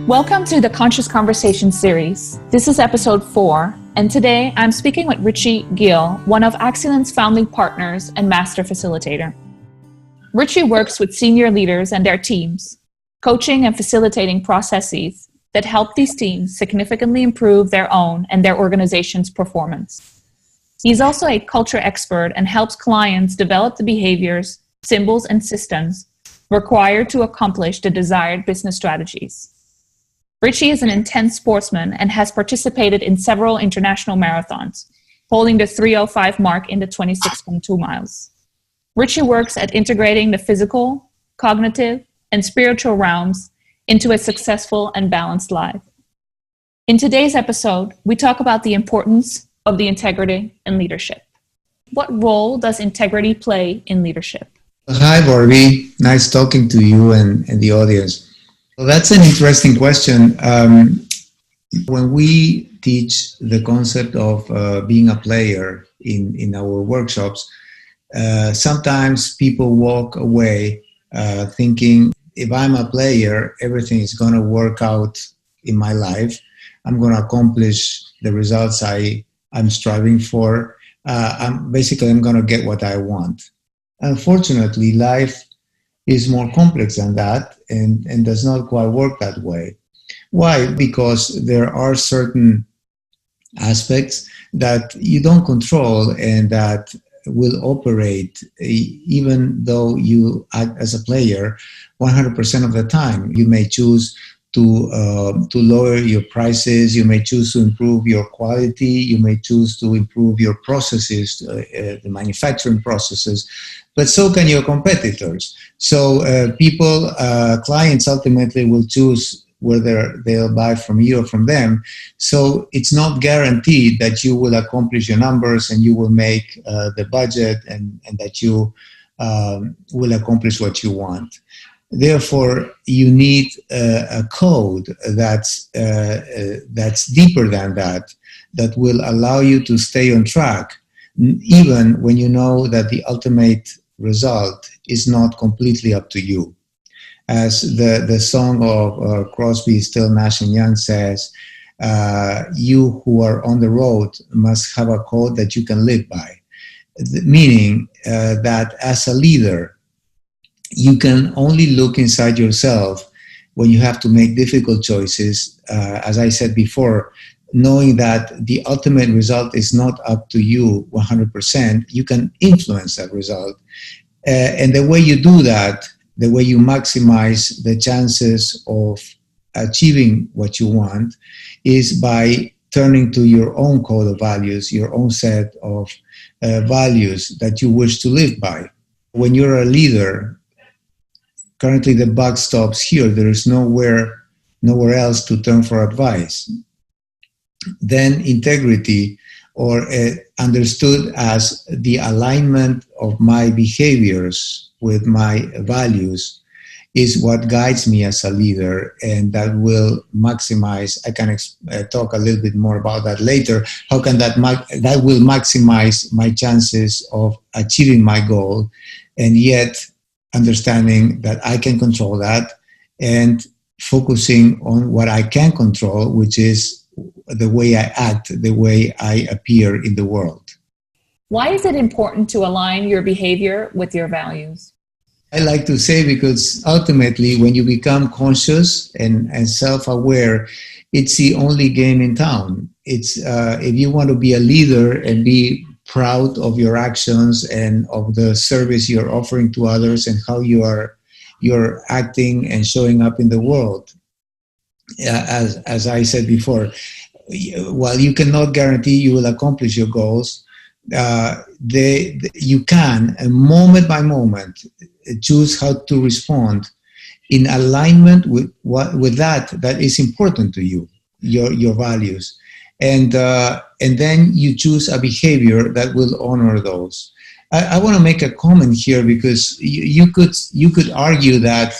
Welcome to the Conscious Conversation series. This is episode 4, and today I'm speaking with Richie Gill, one of Axilent's founding partners and master facilitator. Richie works with senior leaders and their teams, coaching and facilitating processes that help these teams significantly improve their own and their organization's performance. He's also a culture expert and helps clients develop the behaviors, symbols, and systems required to accomplish the desired business strategies. Richie is an intense sportsman and has participated in several international marathons, holding the 3:05 mark in the 26.2 miles. Richie works at integrating the physical, cognitive, and spiritual realms into a successful and balanced life. In today's episode, we talk about the importance of the integrity in leadership. What role does integrity play in leadership? Hi, Barbie. Nice talking to you and the audience. Well, that's an interesting question. When we teach the concept of being a player in our workshops, sometimes people walk away thinking, if I'm a player, everything is going to work out in my life. I'm going to accomplish the results I'm striving for. I'm going to get what I want. Unfortunately, life is more complex than that and does not quite work that way. Why? Because there are certain aspects that you don't control and that will operate even though you act as a player 100% of the time. You may choose to lower your prices, you may choose to improve your quality, you may choose to improve your processes, the manufacturing processes, but so can your competitors. So clients ultimately will choose whether they'll buy from you or from them. So it's not guaranteed that you will accomplish your numbers and you will make the budget and that you will accomplish what you want. Therefore, you need a code that's deeper than that will allow you to stay on track, even when you know that the ultimate result is not completely up to you. As the song of Crosby, Still, Nash and Young says, you who are on the road must have a code that you can live by. Meaning that as a leader, you can only look inside yourself when you have to make difficult choices. As I said before, knowing that the ultimate result is not up to you 100%, you can influence that result. And the way you do that, the way you maximize the chances of achieving what you want, is by turning to your own code of values, your own set of values that you wish to live by. When you're a leader, currently the buck stops here. There is nowhere else to turn for advice. Then integrity, or understood as the alignment of my behaviors with my values, is what guides me as a leader, and that will maximize. I can talk a little bit more about that later. How can that will maximize my chances of achieving my goal, and yet understanding that I can control that and focusing on what I can control, which is the way I act, the way I appear in the world. Why is it important to align your behavior with your values? I like to say because ultimately when you become conscious and self-aware, it's the only game in town. It's if you want to be a leader and be proud of your actions and of the service you're offering to others and how you're acting and showing up in the world. As I said before, while you cannot guarantee you will accomplish your goals, you can, moment by moment, choose how to respond in alignment with that is important to you, your values. And then you choose a behavior that will honor those. I want to make a comment here because you could argue that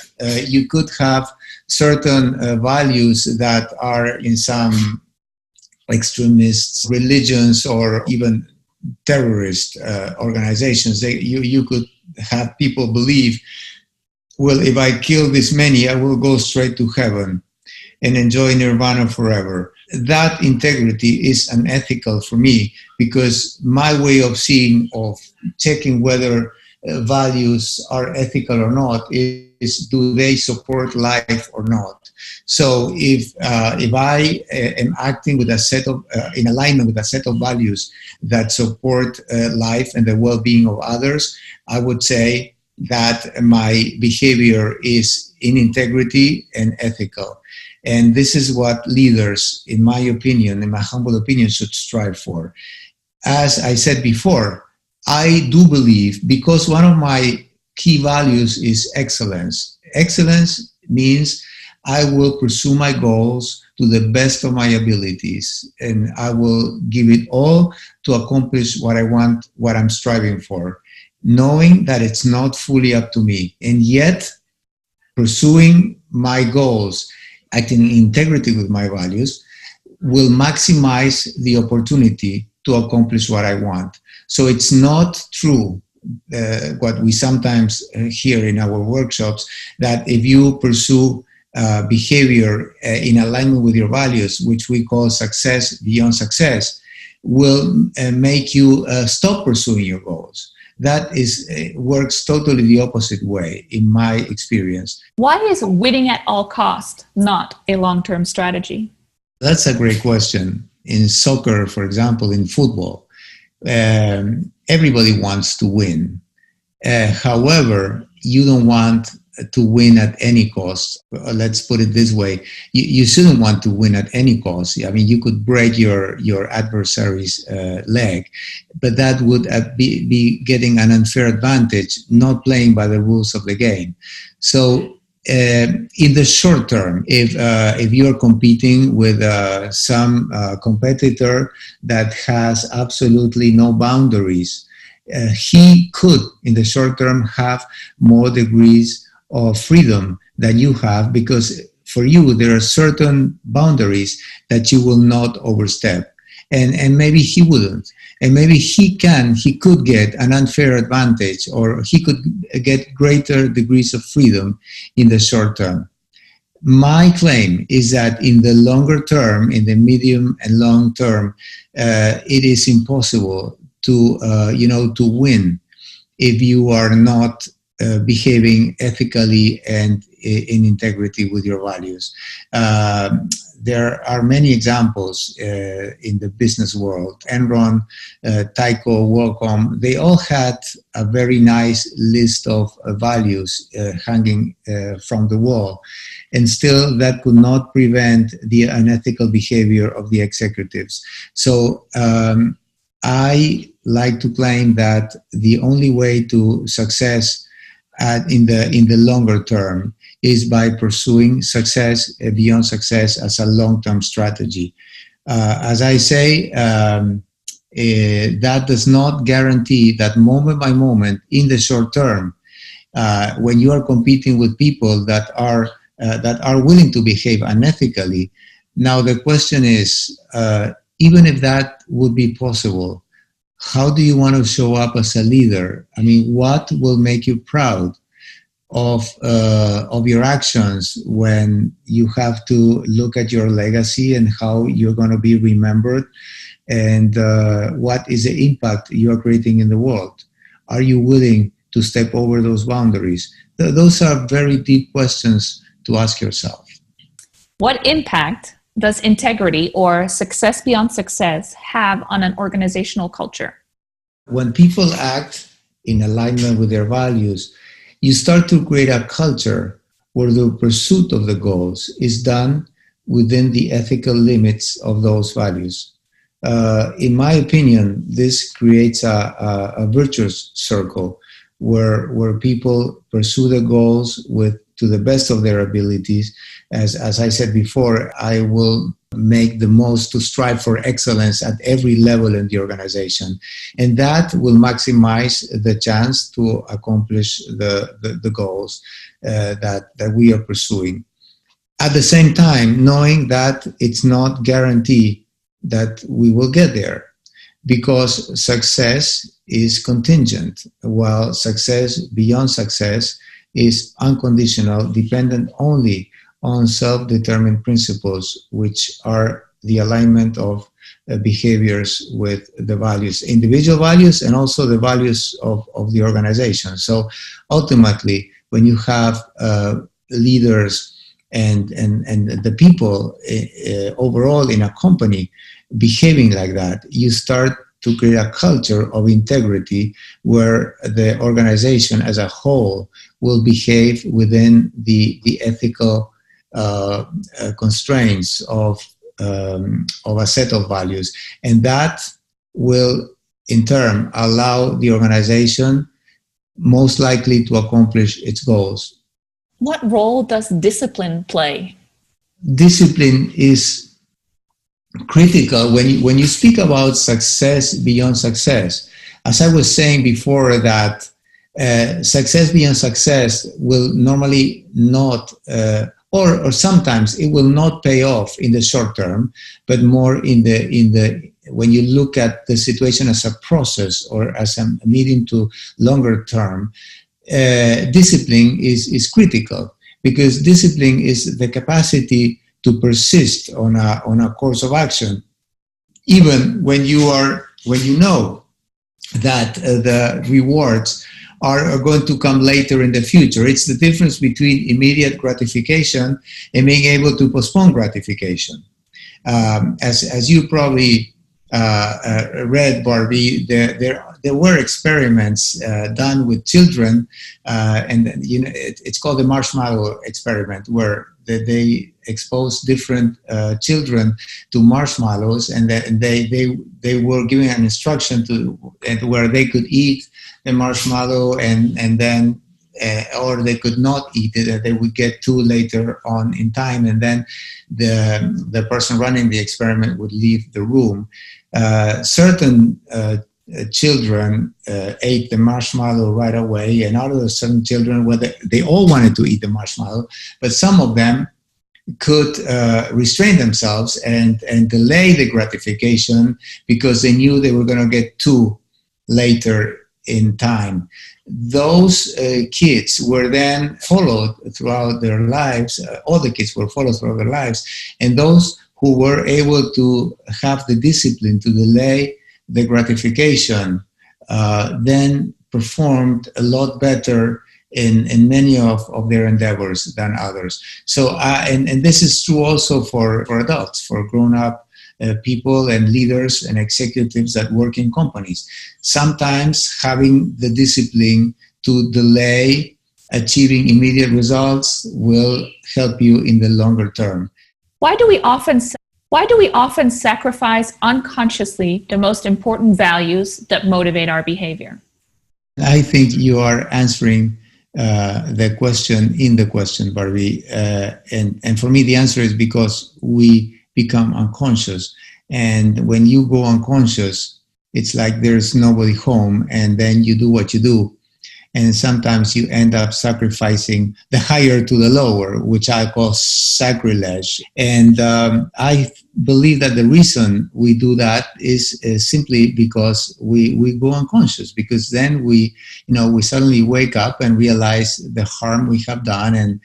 you could have certain values that are in some extremist religions or even terrorist organizations. You could have people believe, well, if I kill this many, I will go straight to heaven. and enjoy nirvana forever. That integrity is unethical for me because my way of seeing, of checking whether values are ethical or not is do they support life or not. So if I am acting with a set of in alignment with a set of values that support life and the well-being of others, I would say that my behavior is in integrity and ethical. And this is what leaders, in my opinion, in my humble opinion, should strive for. As I said before, I do believe, because one of my key values is excellence. Excellence means I will pursue my goals to the best of my abilities, and I will give it all to accomplish what I want, what I'm striving for, knowing that it's not fully up to me. And yet, pursuing my goals, acting in integrity with my values, will maximize the opportunity to accomplish what I want. So it's not true what we sometimes hear in our workshops, that if you pursue behavior in alignment with your values, which we call success beyond success, will make you stop pursuing your goals. That works totally the opposite way, in my experience. Why is winning at all cost not a long-term strategy? That's a great question. In soccer, for example, in football, everybody wants to win. However, you don't want to win at any cost. Let's put it this way. You shouldn't want to win at any cost. I mean, you could break your adversary's leg, but that would be getting an unfair advantage, not playing by the rules of the game. So in the short term, if you're competing with some competitor that has absolutely no boundaries, he could, in the short term, have more degrees of freedom than you have, because for you there are certain boundaries that you will not overstep, and maybe he wouldn't, and maybe he could get an unfair advantage, or he could get greater degrees of freedom in the short term. My claim is that in the longer term, in the medium and long term, it is impossible to win if you are not behaving ethically and in integrity with your values. There are many examples in the business world. Enron, Tyco, WorldCom, they all had a very nice list of values hanging from the wall. And still, that could not prevent the unethical behavior of the executives. So I like to claim that the only way to success in the longer term is by pursuing success beyond success as a long-term strategy. As I say, that does not guarantee that moment by moment in the short term, when you are competing with people that are willing to behave unethically. Now the question is, even if that would be possible, how do you want to show up as a leader? I mean, what will make you proud of your actions when you have to look at your legacy and how you're going to be remembered, and what is the impact you are creating in the world? Are you willing to step over those boundaries? Those are very deep questions to ask yourself. What impact does integrity or success beyond success have on an organizational culture? When people act in alignment with their values, you start to create a culture where the pursuit of the goals is done within the ethical limits of those values. In my opinion, this creates a virtuous circle where people pursue the goals to the best of their abilities. As I said before, I will make the most to strive for excellence at every level in the organization. And that will maximize the chance to accomplish the goals that we are pursuing. At the same time, knowing that it's not guaranteed that we will get there, because success is contingent, while success beyond success is unconditional, dependent only on self-determined principles, which are the alignment of behaviors with the values, individual values, and also the values of the organization. So ultimately, when you have leaders and the people overall in a company behaving like that, you start to create a culture of integrity where the organization as a whole will behave within the ethical constraints of a set of values. And that will, in turn, allow the organization most likely to accomplish its goals. What role does discipline play? Discipline is critical when you speak about success beyond success. As I was saying before, that success beyond success will normally not, or sometimes it will not pay off in the short term, but more in the when you look at the situation as a process or as a medium to longer term. Discipline is critical, because discipline is the capacity to persist on a course of action, even when you know that the rewards are going to come later in the future. It's the difference between immediate gratification and being able to postpone gratification. As you probably read, Barbie, there were experiments done with children, and it's called the marshmallow experiment, where they exposed different children to marshmallows, and they were given an instruction where they could eat the marshmallow and then or they could not eat it. They would get two later on in time, and then the person running the experiment would leave the room. Certain children ate the marshmallow right away, and out of the certain children, whether they all wanted to eat the marshmallow, but some of them could restrain themselves and delay the gratification because they knew they were going to get two later in time. Those kids were then followed throughout their lives. All the kids were followed throughout their lives, and those who were able to have the discipline to delay the gratification then performed a lot better in many of their endeavors than others. So, and this is true also for adults, for grown-up people and leaders and executives that work in companies. Sometimes having the discipline to delay achieving immediate results will help you in the longer term. Why do we often sacrifice unconsciously the most important values that motivate our behavior? I think you are answering the question in the question, Barbie. And for me, the answer is because we become unconscious. And when you go unconscious, it's like there's nobody home, and then you do what you do. And sometimes you end up sacrificing the higher to the lower, which I call sacrilege. And I believe that the reason we do that is simply because we go unconscious, because then we suddenly wake up and realize the harm we have done and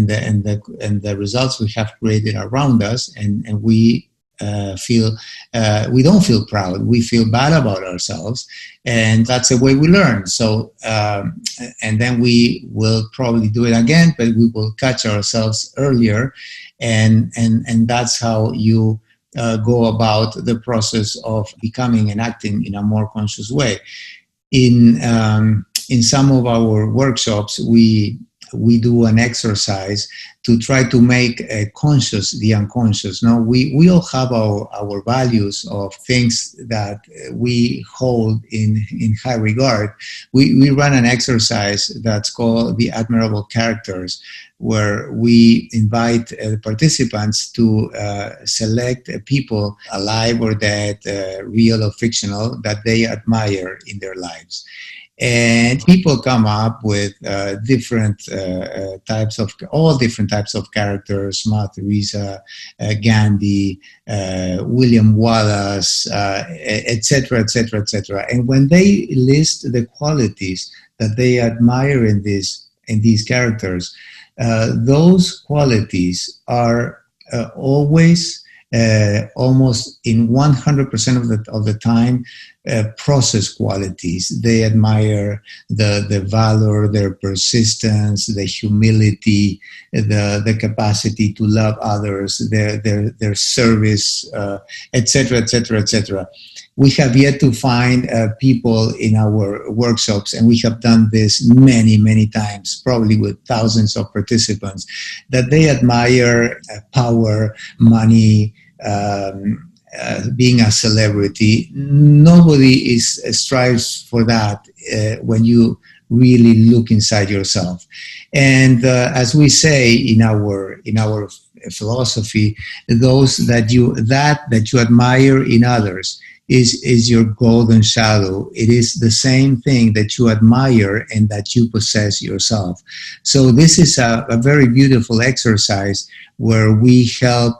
the results we have created around us, and we we don't feel proud. We feel bad about ourselves, and that's the way we learn. So, and then we will probably do it again, but we will catch ourselves earlier, and that's how you go about the process of becoming and acting in a more conscious way. In some of our workshops, we do an exercise to try to make conscious the unconscious. Now, we all have our values of things that we hold in high regard. We run an exercise that's called the Admirable Characters, where we invite participants to select people, alive or dead, real or fictional, that they admire in their lives. And people come up with all different types of characters: Mother Teresa, Gandhi, William Wallace, etc., etc., etc. And when they list the qualities that they admire in these characters, those qualities are always almost in 100% of the time process qualities. They admire the valor, their persistence, the humility, the capacity to love others, their service, etc., etc., etc. We have yet to find people in our workshops, and we have done this many, many times, probably with thousands of participants, that they admire power, money, being a celebrity. Nobody strives for that when you really look inside yourself. And as we say in our philosophy, those that you admire in others is your golden shadow. It is the same thing that you admire and that you possess yourself. So this is a very beautiful exercise where we help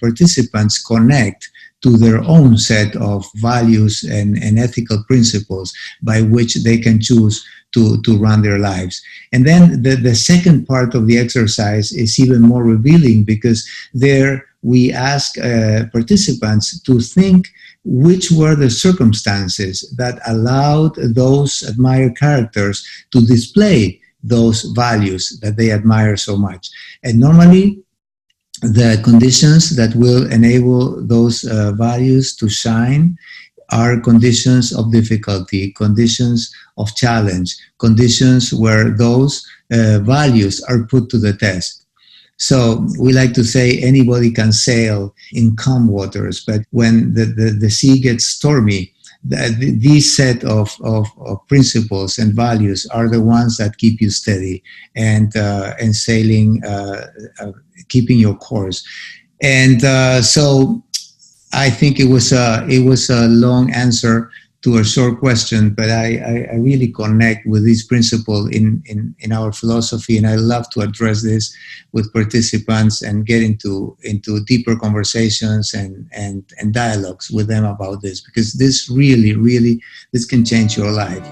participants connect to their own set of values and ethical principles by which they can choose to run their lives. And then the second part of the exercise is even more revealing, because there we ask participants to think which were the circumstances that allowed those admired characters to display those values that they admire so much. And normally, the conditions that will enable those values to shine are conditions of difficulty, conditions of challenge, conditions where those values are put to the test. So we like to say anybody can sail in calm waters, but when the sea gets stormy, these set of principles and values are the ones that keep you steady and sailing, keeping your course. And so I think it was a long answer to a short question, but I really connect with this principle in our philosophy, and I love to address this with participants and get into deeper conversations and dialogues with them about this, because this really, this can change your life.